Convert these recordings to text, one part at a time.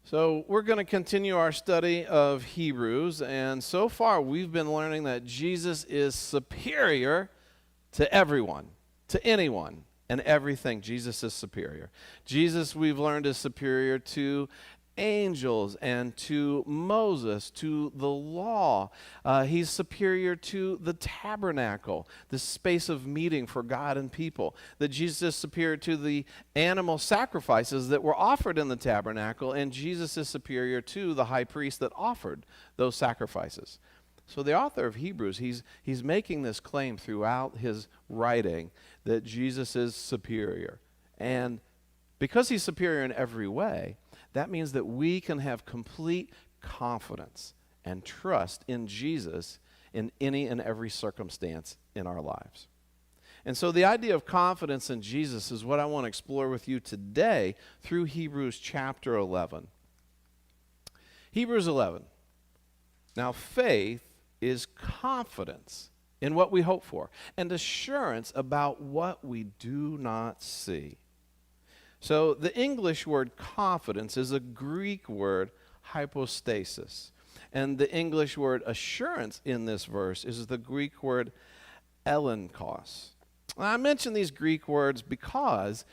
So we're going to continue our study of Hebrews, and so far we've been learning that Jesus is superior to everyone, to anyone, and everything. Jesus is superior. Jesus, we've learned, is superior to angels and to Moses, to the law. He's superior to the tabernacle, the space of meeting for God and people. That Jesus is superior to the animal sacrifices that were offered in the tabernacle, and Jesus is superior to the high priest that offered those sacrifices. So the author of Hebrews, he's making this claim throughout his writing that Jesus is superior. And because he's superior in every way, that means that we can have complete confidence and trust in Jesus in any and every circumstance in our lives. And so the idea of confidence in Jesus is what I want to explore with you today through Hebrews chapter 11. Hebrews 11. Now, faith is confidence in what we hope for and assurance about what we do not see. So the English word confidence is a Greek word, hypostasis. And the English word assurance in this verse is the Greek word elenkos. I mention these Greek words because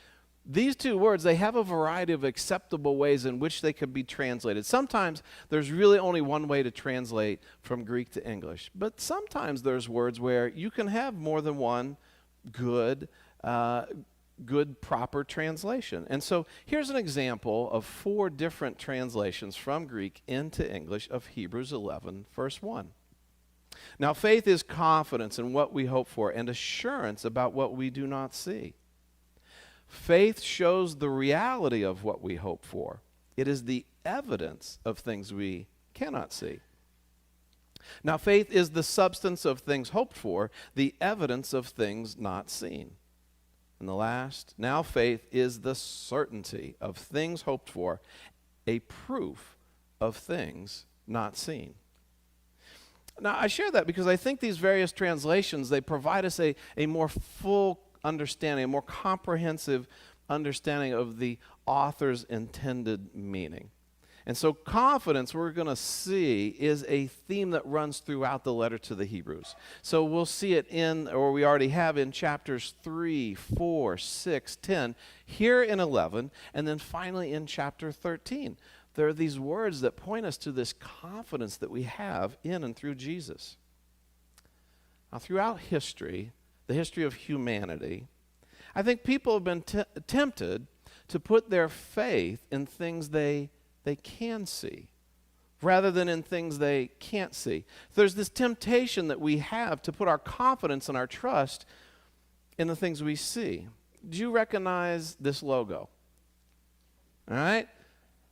these two words, they have a variety of acceptable ways in which they could be translated. Sometimes there's really only one way to translate from Greek to English. But sometimes there's words where you can have more than one good proper translation. And so here's an example of 4 different translations from Greek into English of Hebrews 11, verse 1. Now, faith is confidence in what we hope for and assurance about what we do not see. Faith shows the reality of what we hope for. It is the evidence of things we cannot see. Now, faith is the substance of things hoped for, the evidence of things not seen. And the last, now faith is the certainty of things hoped for, a proof of things not seen. Now, I share that because I think these various translations, they provide us a more full understanding, a more comprehensive understanding of the author's intended meaning. And so confidence, we're going to see, is a theme that runs throughout the letter to the Hebrews. So we'll see it or we already have in chapters 3, 4, 6, 10, here in 11, and then finally in chapter 13. There are these words that point us to this confidence that we have in and through Jesus. Now, throughout history, the history of humanity, I think people have been tempted to put their faith in things they can see rather than in things they can't see. There's this temptation that we have to put our confidence and our trust in the things we see. Do you recognize this logo? All right?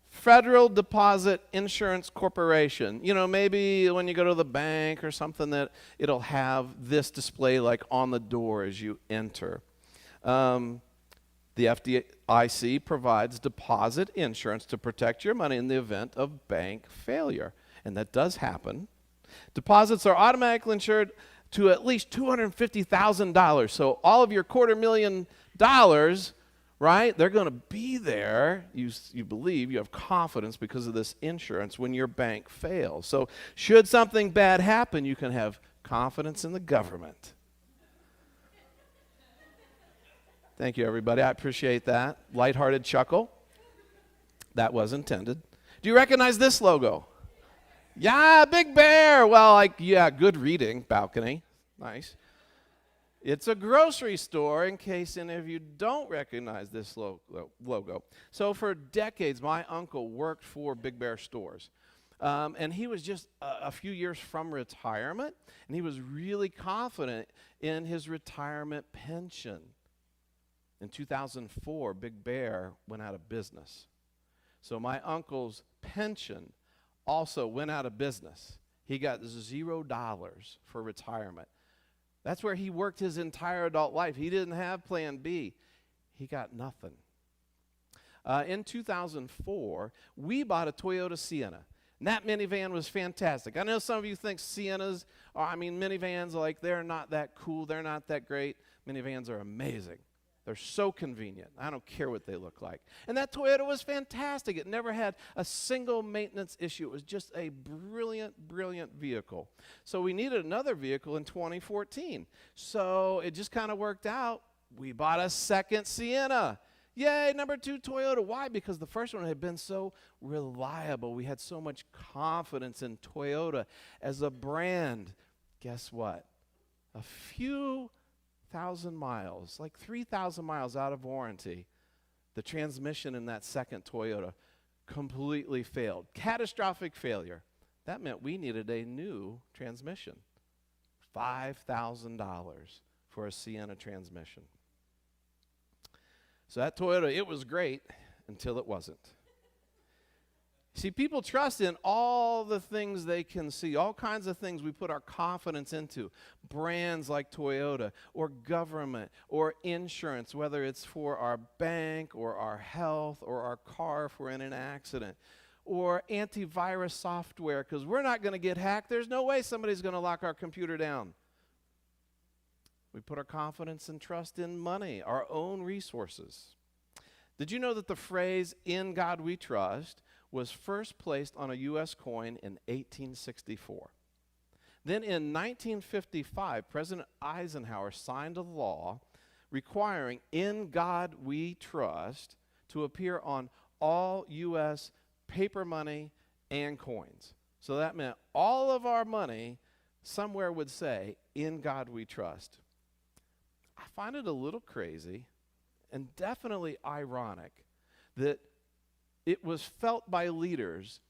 Federal Deposit Insurance Corporation. You know, maybe when you go to the bank or something that it'll have this display like on the door as you enter. The FDIC provides deposit insurance to protect your money in the event of bank failure. And that does happen. Deposits are automatically insured to at least $250,000. So all of your $250,000, right, they're going to be there. You believe, you have confidence because of this insurance when your bank fails. So should something bad happen, you can have confidence in the government. Thank you, everybody. I appreciate that. Lighthearted chuckle. That was intended. Do you recognize this logo? Yeah, Big Bear. Well, good reading, balcony. Nice. It's a grocery store, in case any of you don't recognize this logo. So for decades, my uncle worked for Big Bear Stores. And he was just a few years from retirement, and he was really confident in his retirement pension. In 2004, Big Bear went out of business. So my uncle's pension also went out of business. He got $0 for retirement. That's where he worked his entire adult life. He didn't have plan B. He got nothing. In 2004, we bought a Toyota Sienna. And that minivan was fantastic. I know some of you think minivans, they're not that cool. They're not that great. Minivans are amazing. They're so convenient. I don't care what they look like. And that Toyota was fantastic. It never had a single maintenance issue. It was just a brilliant, brilliant vehicle. So we needed another vehicle in 2014. So it just kind of worked out. We bought a second Sienna. Yay, number 2 Toyota. Why? Because the first one had been so reliable. We had so much confidence in Toyota as a brand. Guess what? A few thousand miles, like 3,000 miles out of warranty, the transmission in that second Toyota completely failed. Catastrophic failure. That meant we needed a new transmission. $5,000 for a Sienna transmission. So that Toyota, it was great until it wasn't. See, people trust in all the things they can see, all kinds of things we put our confidence into. Brands like Toyota, or government, or insurance, whether it's for our bank, or our health, or our car if we're in an accident, or antivirus software, because we're not going to get hacked. There's no way somebody's going to lock our computer down. We put our confidence and trust in money, our own resources. Did you know that the phrase, "In God we trust," was first placed on a U.S. coin in 1864? Then in 1955, President Eisenhower signed a law requiring "In God we trust" to appear on all U.S. paper money and coins. So that meant all of our money somewhere would say, "In God we trust." I find it a little crazy and definitely ironic that it was felt by leaders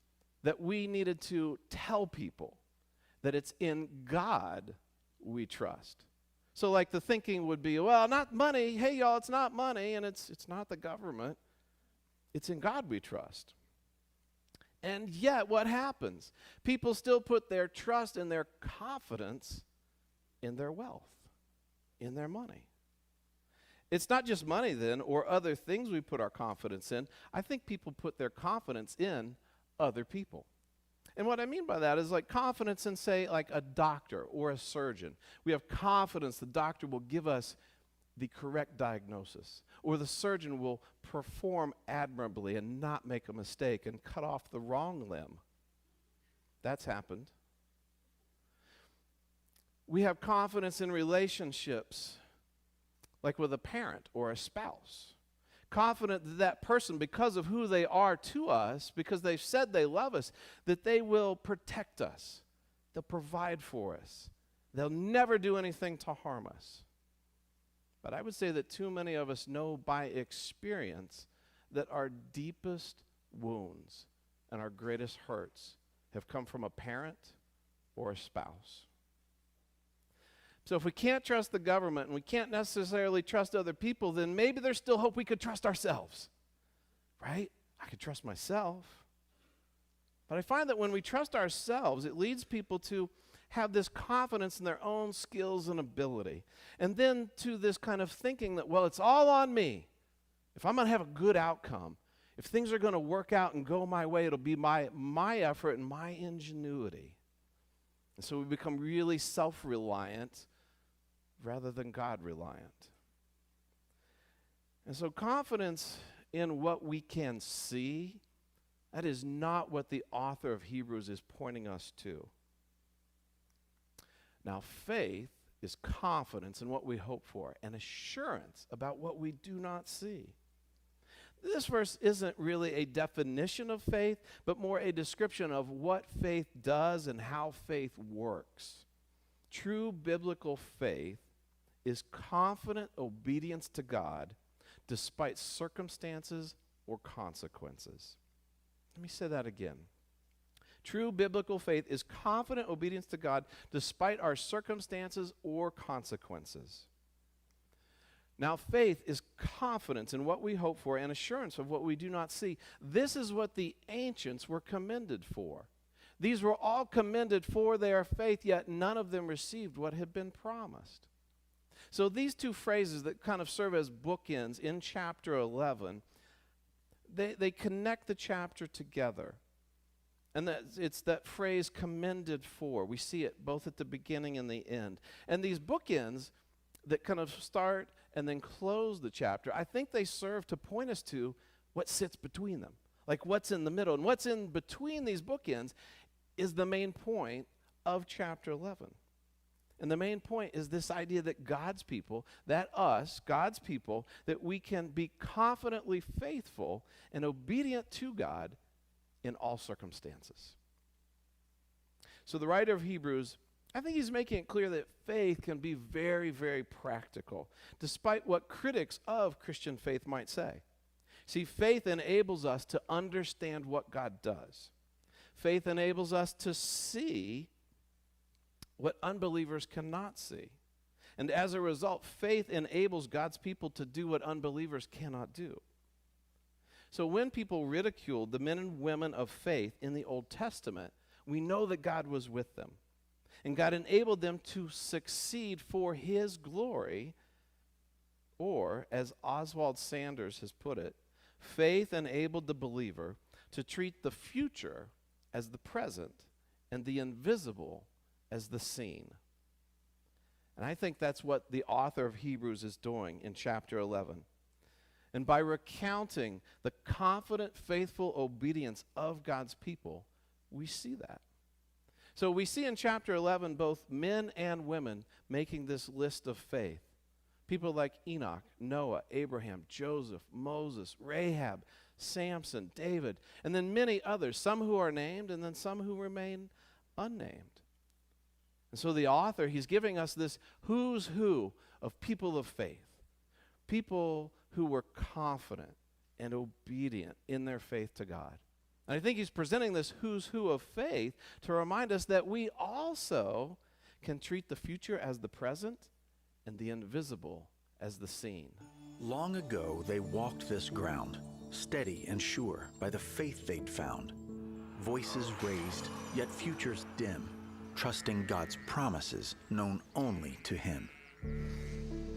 that we needed to tell people that it's in God we trust. So like the thinking would be, well, not money. Hey, y'all, it's not money, and it's not the government. It's in God we trust. And yet what happens? People still put their trust and their confidence in their wealth, in their money. It's not just money then, or other things we put our confidence in. I think people put their confidence in other people. And what I mean by that is like confidence in, say, like a doctor or a surgeon. We have confidence the doctor will give us the correct diagnosis, or the surgeon will perform admirably and not make a mistake and cut off the wrong limb. That's happened. We have confidence in relationships, like with a parent or a spouse. Confident that that person, because of who they are to us, because they've said they love us, that they will protect us. They'll provide for us. They'll never do anything to harm us. But I would say that too many of us know by experience that our deepest wounds and our greatest hurts have come from a parent or a spouse. So if we can't trust the government and we can't necessarily trust other people, then maybe there's still hope we could trust ourselves, right? I could trust myself. But I find that when we trust ourselves, it leads people to have this confidence in their own skills and ability. And then to this kind of thinking that, well, it's all on me. If I'm going to have a good outcome, if things are going to work out and go my way, it'll be my effort and my ingenuity. And so we become really self-reliant rather than God-reliant. And so confidence in what we can see, that is not what the author of Hebrews is pointing us to. Now, faith is confidence in what we hope for and assurance about what we do not see. This verse isn't really a definition of faith, but more a description of what faith does and how faith works. True biblical faith is confident obedience to God despite circumstances or consequences. Let me say that again. True biblical faith is confident obedience to God despite our circumstances or consequences. Now, faith is confidence in what we hope for and assurance of what we do not see. This is what the ancients were commended for. These were all commended for their faith, yet none of them received what had been promised. So these two phrases that kind of serve as bookends in chapter 11, they connect the chapter together. And it's that phrase, commended for. We see it both at the beginning and the end. And these bookends that kind of start and then close the chapter, I think they serve to point us to what sits between them, like what's in the middle. And what's in between these bookends is the main point of chapter 11. And the main point is this idea that God's people, that us, God's people, that we can be confidently faithful and obedient to God in all circumstances. So the writer of Hebrews, I think he's making it clear that faith can be very, very practical, despite what critics of Christian faith might say. See, faith enables us to understand what God does. Faith enables us to see what unbelievers cannot see. And as a result, faith enables God's people to do what unbelievers cannot do. So when people ridiculed the men and women of faith in the Old Testament, we know that God was with them. And God enabled them to succeed for his glory. Or, as Oswald Sanders has put it, faith enabled the believer to treat the future as the present and the invisible as the seen. And I think that's what the author of Hebrews is doing in chapter 11. And by recounting the confident, faithful obedience of God's people, we see that. So we see in chapter 11 both men and women making this list of faith. People like Enoch, Noah, Abraham, Joseph, Moses, Rahab, Samson, David, and then many others, some who are named and then some who remain unnamed. And so the author, he's giving us this who's who of people of faith, people who were confident and obedient in their faith to God. And I think he's presenting this who's who of faith to remind us that we also can treat the future as the present and the invisible as the seen. Long ago, they walked this ground, steady and sure by the faith they'd found. Voices raised, yet futures dim, trusting God's promises known only to him.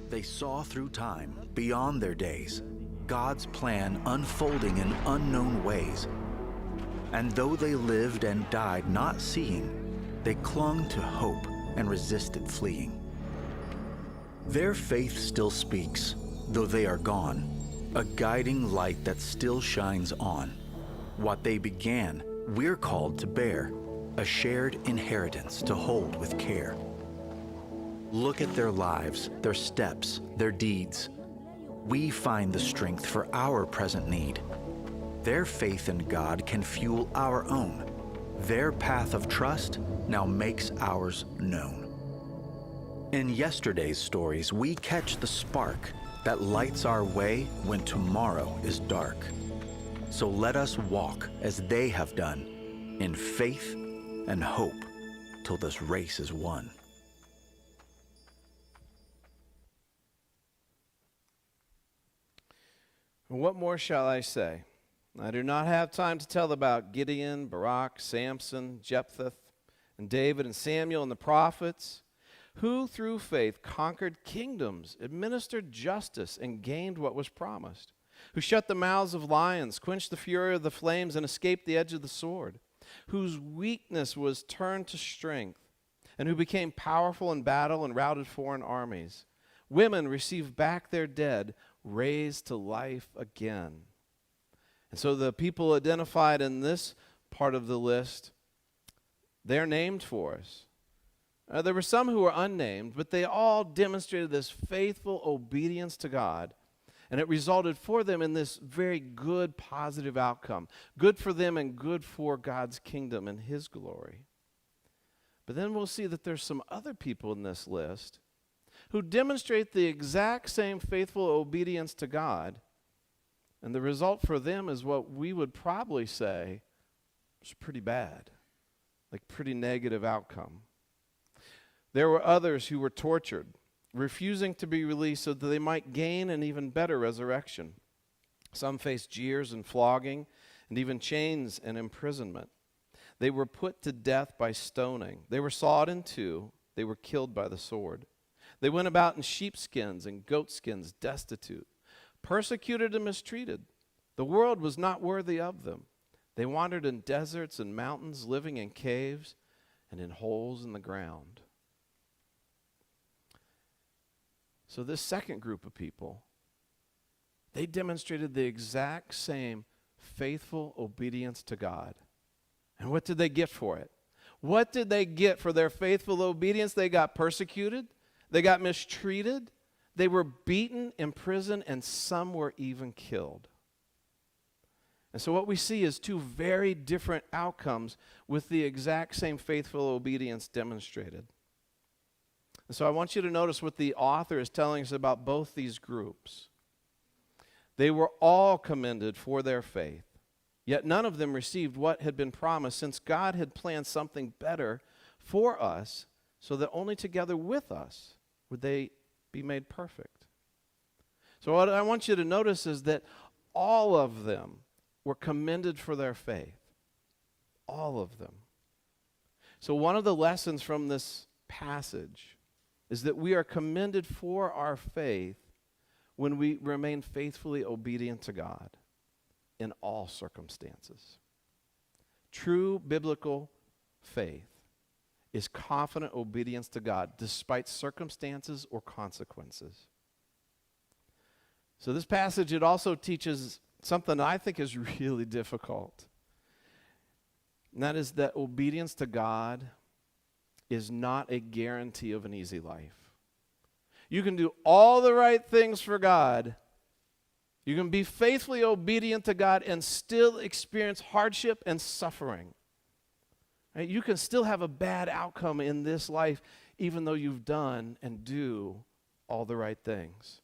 They saw through time, beyond their days, God's plan unfolding in unknown ways. And though they lived and died not seeing, they clung to hope and resisted fleeing. Their faith still speaks, though they are gone, a guiding light that still shines on. What they began, we're called to bear, a shared inheritance to hold with care. Look at their lives, their steps, their deeds. We find the strength for our present need. Their faith in God can fuel our own. Their path of trust now makes ours known. In yesterday's stories, we catch the spark that lights our way when tomorrow is dark. So let us walk as they have done, in faith and hope, till this race is won. What more shall I say? I do not have time to tell about Gideon, Barak, Samson, Jephthah, and David and Samuel and the prophets, who through faith conquered kingdoms, administered justice, and gained what was promised, who shut the mouths of lions, quenched the fury of the flames, and escaped the edge of the sword, whose weakness was turned to strength, and who became powerful in battle and routed foreign armies. Women received back their dead, raised to life again. And so the people identified in this part of the list, they're named for us. There were some who were unnamed, but they all demonstrated this faithful obedience to God, and it resulted for them in this very good, positive outcome. Good for them and good for God's kingdom and his glory. But then we'll see that there's some other people in this list who demonstrate the exact same faithful obedience to God, and the result for them is what we would probably say is pretty bad, like pretty negative outcome. There were others who were tortured, refusing to be released so that they might gain an even better resurrection. Some faced jeers and flogging, and even chains and imprisonment. They were put to death by stoning. They were sawed in two. They were killed by the sword. They went about in sheepskins and goatskins, destitute, persecuted and mistreated. The world was not worthy of them. They wandered in deserts and mountains, living in caves and in holes in the ground. So this second group of people, they demonstrated the exact same faithful obedience to God. And what did they get for it? What did they get for their faithful obedience? They got persecuted. They got mistreated. They were beaten, imprisoned, and some were even killed. And so what we see is two very different outcomes with the exact same faithful obedience demonstrated. And so I want you to notice what the author is telling us about both these groups. They were all commended for their faith, yet none of them received what had been promised, since God had planned something better for us, so that only together with us would they be made perfect. So what I want you to notice is that all of them were commended for their faith. All of them. So one of the lessons from this passage is that we are commended for our faith when we remain faithfully obedient to God in all circumstances. True biblical faith is confident obedience to God despite circumstances or consequences. So this passage, it also teaches something I think is really difficult. And that is that obedience to God is not a guarantee of an easy life. You can do all the right things for God. You can be faithfully obedient to God and still experience hardship and suffering. Right? You can still have a bad outcome in this life even though you've done and do all the right things.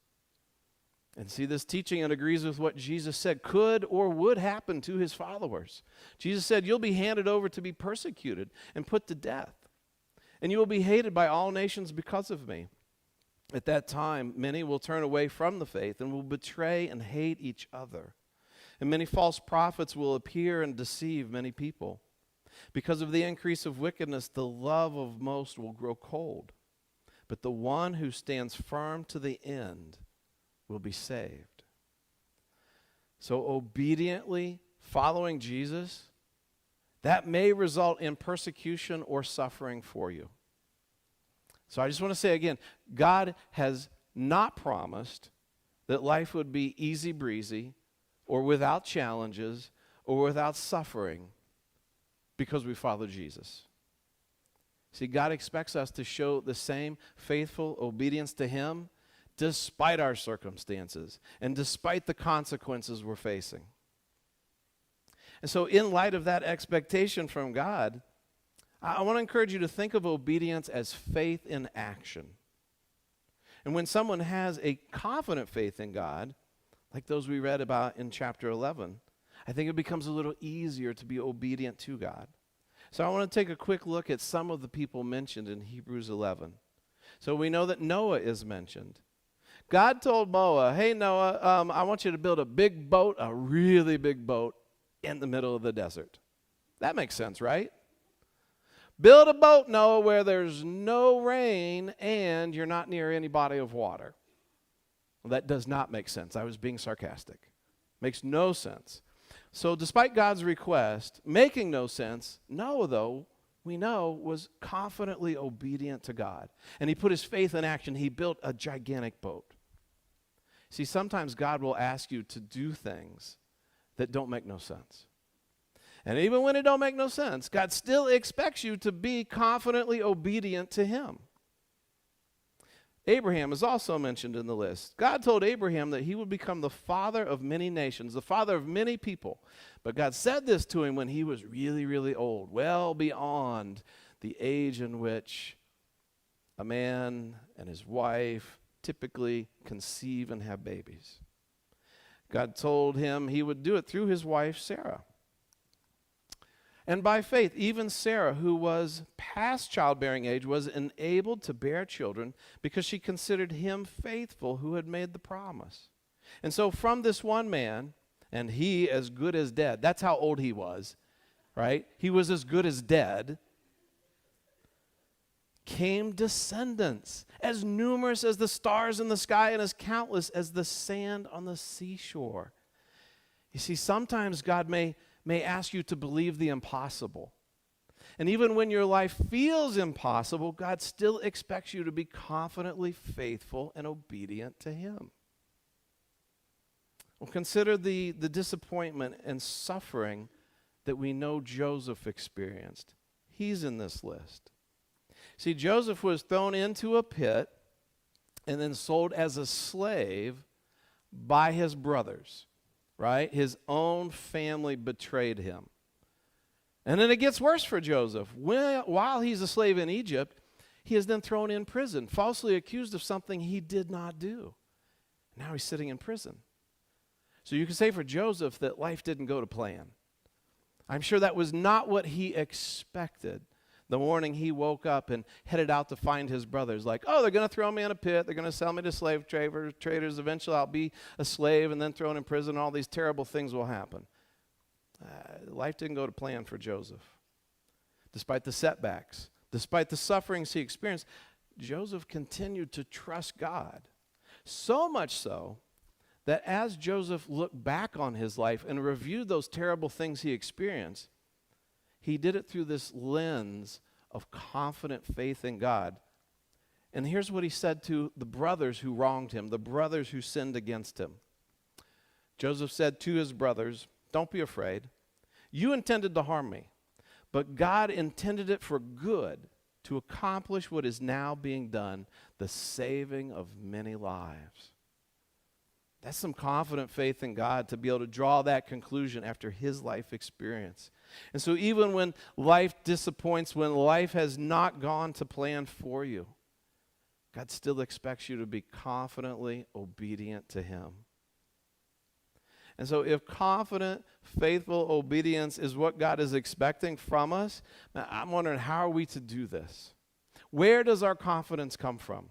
And see, this teaching, it agrees with what Jesus said could or would happen to his followers. Jesus said, you'll be handed over to be persecuted and put to death. And you will be hated by all nations because of me. At that time, many will turn away from the faith and will betray and hate each other. And many false prophets will appear and deceive many people. Because of the increase of wickedness, the love of most will grow cold. But the one who stands firm to the end will be saved. So obediently following Jesus, that may result in persecution or suffering for you. So I just want to say again, God has not promised that life would be easy breezy or without challenges or without suffering because we follow Jesus. See, God expects us to show the same faithful obedience to him despite our circumstances and despite the consequences we're facing. And so in light of that expectation from God, I want to encourage you to think of obedience as faith in action. And when someone has a confident faith in God, like those we read about in chapter 11, I think it becomes a little easier to be obedient to God. So I want to take a quick look at some of the people mentioned in Hebrews 11. So we know that Noah is mentioned. God told Noah, hey Noah, I want you to build a big boat, a really big boat in the middle of the desert. That makes sense, right? Build a boat, Noah, where there's no rain and you're not near any body of water. Well, that does not make sense. I was being sarcastic. Makes no sense. So despite God's request, making no sense, Noah, though, we know, was confidently obedient to God. And he put his faith in action. He built a gigantic boat. See, sometimes God will ask you to do things that don't make no sense. And even when it don't make no sense, God still expects you to be confidently obedient to him. Abraham is also mentioned in the list. God told Abraham that he would become the father of many nations, the father of many people. But God said this to him when he was really, really old, well beyond the age in which a man and his wife typically conceive and have babies. God told him he would do it through his wife, Sarah. And by faith, even Sarah, who was past childbearing age, was enabled to bear children because she considered him faithful who had made the promise. And so from this one man, and he as good as dead, that's how old he was, right? He was as good as dead, came descendants as numerous as the stars in the sky and as countless as the sand on the seashore. You see, sometimes God may ask you to believe the impossible. And even when your life feels impossible, God still expects you to be confidently faithful and obedient to Him. Well, consider the disappointment and suffering that we know Joseph experienced. He's in this list. See, Joseph was thrown into a pit and then sold as a slave by his brothers, right? His own family betrayed him. And then it gets worse for Joseph. While he's a slave in Egypt, he is then thrown in prison, falsely accused of something he did not do. Now he's sitting in prison. So you can say for Joseph that life didn't go to plan. I'm sure that was not what he expected. The morning he woke up and headed out to find his brothers, like, oh, they're going to throw me in a pit. They're going to sell me to slave traders. Eventually I'll be a slave and then thrown in prison. And all these terrible things will happen. Life didn't go to plan for Joseph. Despite the setbacks, despite the sufferings he experienced, Joseph continued to trust God. So much so that as Joseph looked back on his life and reviewed those terrible things he experienced, he did it through this lens of confident faith in God. And here's what he said to the brothers who wronged him, the brothers who sinned against him. Joseph said to his brothers, "Don't be afraid. You intended to harm me, but God intended it for good to accomplish what is now being done, the saving of many lives." That's some confident faith in God to be able to draw that conclusion after his life experience. And so even when life disappoints, when life has not gone to plan for you, God still expects you to be confidently obedient to him. And so if confident, faithful obedience is what God is expecting from us, I'm wondering, how are we to do this? Where does our confidence come from?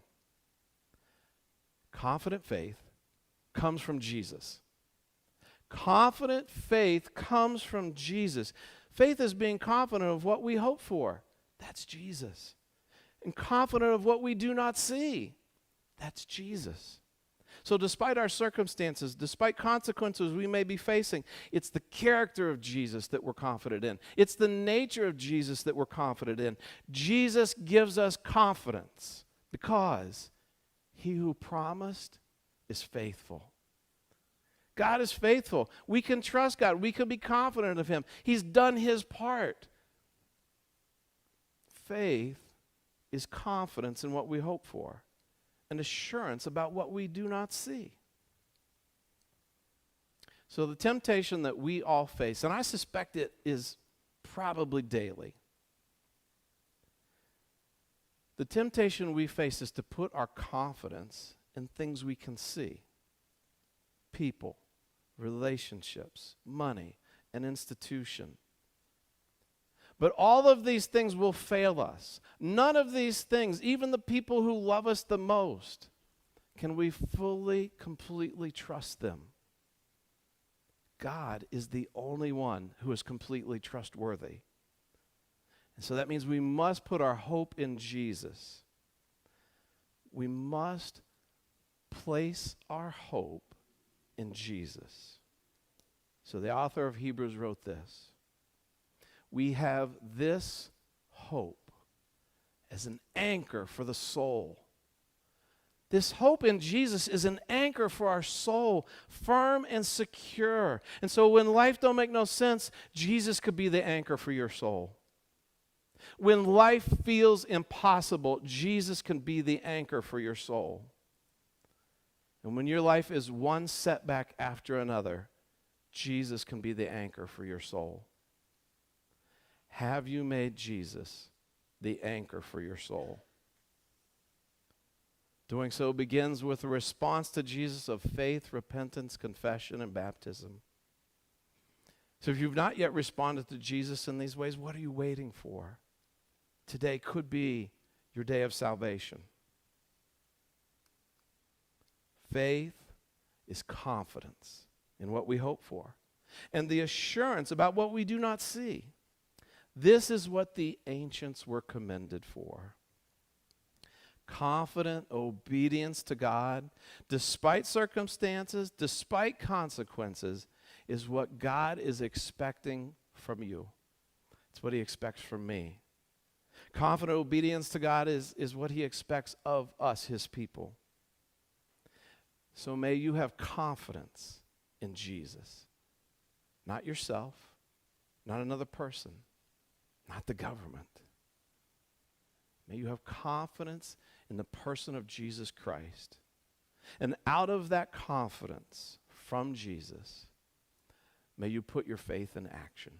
Confident faith comes from Jesus. Confident faith comes from Jesus. Faith is being confident of what we hope for. That's Jesus. And confident of what we do not see. That's Jesus. So despite our circumstances, despite consequences we may be facing, it's the character of Jesus that we're confident in. It's the nature of Jesus that we're confident in. Jesus gives us confidence because he who promised is faithful. God is faithful. We can trust God. We can be confident of him. He's done his part. Faith is confidence in what we hope for, an assurance about what we do not see. So the temptation that we all face, and I suspect it is probably daily, the temptation we face is to put our confidence in things we can see. People, relationships, money, an institution. But all of these things will fail us. None of these things, even the people who love us the most, can we fully, completely trust them. God is the only one who is completely trustworthy. And so that means we must put our hope in Jesus. We must place our hope in Jesus. So the author of Hebrews wrote this: we have this hope as an anchor for the soul. This hope in Jesus is an anchor for our soul, firm and secure. And so when life don't make no sense, Jesus could be the anchor for your soul. When life feels impossible, Jesus can be the anchor for your soul. And when your life is one setback after another, Jesus can be the anchor for your soul. Have you made Jesus the anchor for your soul? Doing so begins with a response to Jesus of faith, repentance, confession, and baptism. So if you've not yet responded to Jesus in these ways, what are you waiting for? Today could be your day of salvation. Faith is confidence in what we hope for, and the assurance about what we do not see. This is what the ancients were commended for. Confident obedience to God, despite circumstances, despite consequences, is what God is expecting from you. It's what he expects from me. Confident obedience to God is what he expects of us, his people. So may you have confidence in Jesus. Not yourself, not another person, not the government. May you have confidence in the person of Jesus Christ. And out of that confidence from Jesus, may you put your faith in action.